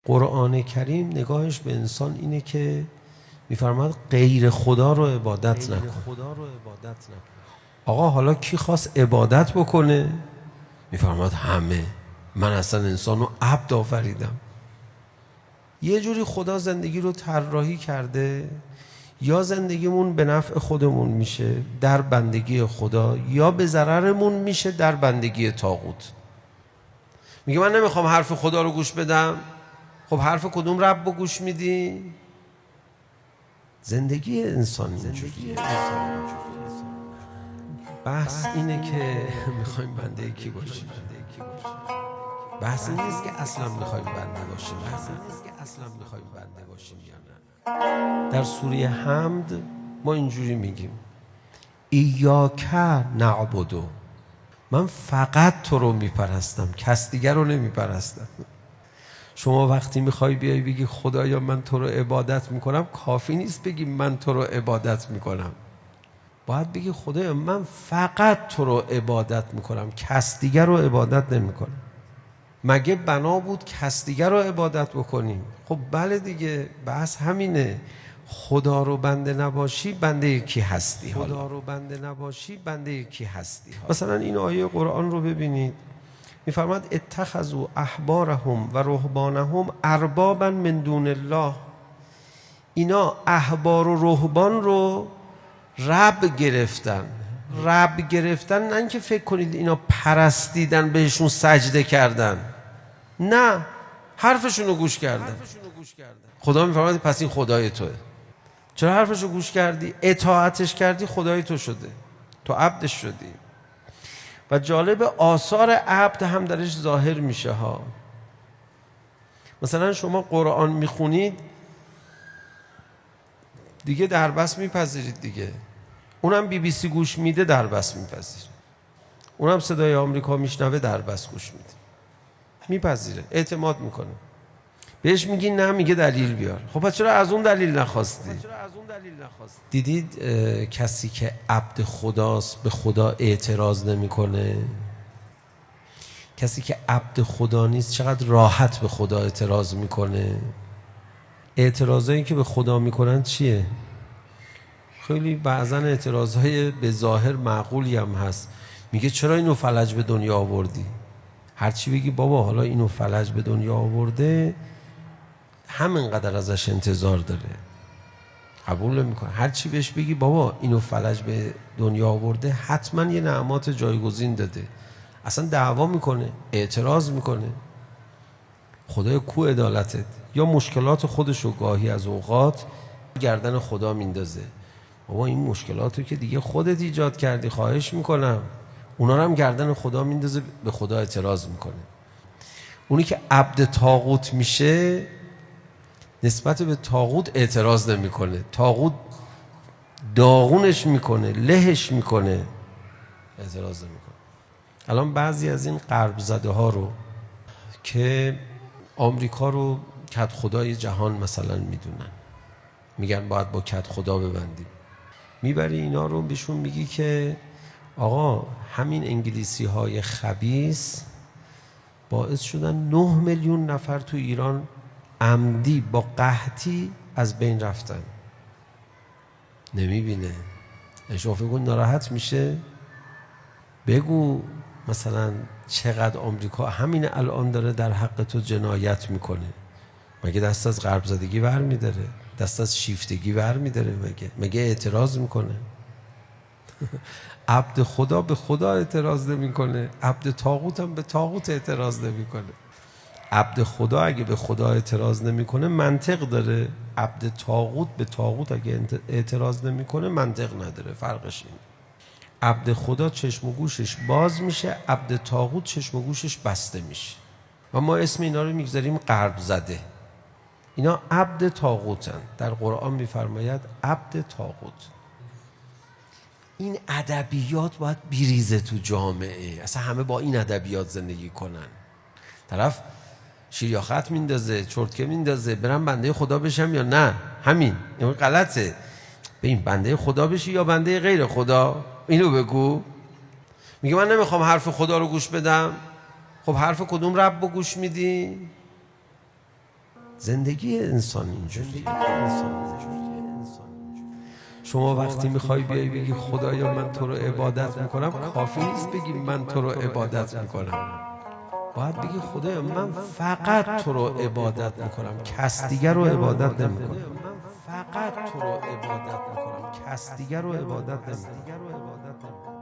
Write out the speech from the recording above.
قرآن کریم نگاهش به انسان اینه که میفرماد غیر خدا رو عبادت نکن. آقا حالا کی خواست عبادت بکنه؟ میفرماد همه. من اصلا انسان رو عبد آفریدم. یه جوری خدا زندگی رو طراحی کرده یا زندگیمون به نفع خودمون میشه در بندگی خدا یا به ضررمون میشه در بندگی طاغوت. میگه من نمیخوام حرف خدا رو گوش بدم. خب حرف کدوم رب رو گوش میدی؟ زندگی انسان اینجوریه. بحث اینه که میخوایم بنده کی باشیم. بحث این نیست که اصلا میخوایم بنده باشیم. یا نه. در سوره حمد ما اینجوری میگیم ایاک نعبدو، من فقط تو رو میپرستم، کس دیگر رو نمیپرستم. شما وقتی میخوای بیای بگی خدایا من تو رو عبادت میکنم، کافی نیست بگی من تو رو عبادت میکنم. باید بگی خدایا من فقط تو رو عبادت میکنم، کس دیگر رو عبادت نمیکنم. مگه بنا بود کس دیگر رو عبادت بکنیم؟ خب بله دیگه، بحث همینه. خدا رو بنده نباشی بنده کی هستی؟ مثلا این آیه قرآن رو ببینید، میفرماد اتخذوا احبارهم و رهبانهم اربابا من دون الله. اینا احبار و رهبان رو رب گرفتن. نه اینکه فکر کنید اینا پرستیدن، بهشون سجده کردن، نه، حرفشون رو گوش کردن. خدا میفرماد پس این خدای توه. چرا حرفش رو گوش کردی؟ اطاعتش کردی، خدای تو شده، تو عبدش شدی. و جالب آثار عبد هم درش ظاهر میشه ها. مثلا شما قرآن میخونید دیگه دربست میپذیرید دیگه. اونم BBC گوش میده دربست میپذیره. اونم صدای آمریکا میشنوه دربست گوش میده، میپذیره، اعتماد میکنه. بهش میگی نه، میگه دلیل بیار. خب پس چرا از اون دلیل نخواستی؟ دیدید کسی که عبد خداست به خدا اعتراض نمیکنه؟ کسی که عبد خدا نیست چقدر راحت به خدا اعتراض میکنه؟ اعتراضایی که به خدا میکنن چیه؟ خیلی بعضا اعتراضهای به ظاهر معقولی هم هست. میگه چرا اینو فلج به دنیا آوردی؟ هرچی بگی بابا حالا اینو فلج به دنیا آورده، همینقدر ازش انتظار داره، قبول نمیکنه. هرچی بهش بگی بابا اینو فلج به دنیا آورده، حتما یه نعمات جایگزین داده، اصلا دعوا میکنه، اعتراض میکنه. خدای کو عدالتت؟ یا مشکلات خودشو گاهی از اوقات گردن خدا میندازه. بابا این مشکلاتو که دیگه خودت ایجاد کردی، خواهش میکنم. اونا رو هم گردن خدا میندازه، به خدا اعتراض میکنه. اونی که عبد طاغوت میشه نسبت به طاغوت اعتراض نمیکنه، طاغوت داغونش میکنه، لهش میکنه، اعتراض نمیکنه. الان بعضی از این غرب زده ها رو که آمریکا رو کد خدای جهان مثلا میدونن، میگن باید با کد خدا ببندیم، میبری اینا رو بهشون میگی که آقا همین انگلیسی های خبیث باعث شدن 9 میلیون نفر تو ایران عمدی با قحطی از بین رفتن. نمیبینه. شما فکر کن ناراحت میشه؟ بگو مثلا چقدر آمریکا همین الان داره در حق تو جنایت میکنه. مگه دست از غرب زدگی ور میداره؟ دست از شیفتگی ور میداره؟ مگه اعتراض میکنه؟ عبد خدا به خدا اعتراض نمیکنه، عبد طاغوت هم به طاغوت اعتراض نمیکنه. عبد خدا اگه به خدا اعتراض نمیکنه منطق داره، عبد طاغوت به طاغوت اگه اعتراض نمیکنه منطق نداره. فرقش اینه. عبد خدا چشم و گوشش باز میشه، عبد طاغوت چشم و گوشش بسته میشه. و ما اسم اینا رو میگذاریم غرب زده. اینا عبد طاغوتن. در قرآن میفرماید عبد طاغوت. این ادبیات باید بریزه تو جامعه، اصلا همه با این ادبیات زندگی کنن. طرف شیر یا خط میندازه، چرتکه میندازه، برم بنده خدا بشم یا نه؟ همین، این غلطه. به این بنده خدا بشی یا بنده غیر خدا؟ اینو بگو. میگه من نمیخوام حرف خدا رو گوش بدم. خب حرف کدوم رب رو گوش میدی؟ زندگی انسان اینجوریه. شما وقتی میخوای بیای بگی خدایا من تو رو عبادت میکنم، کافی نیست بگی من تو رو عبادت میکنم. باید بگی خدایا من فقط تو رو عبادت میکنم، کس دیگر رو عبادت نمیکنم. فقط تو رو عبادت میکنم، کس دیگر رو عبادت نمیکنم.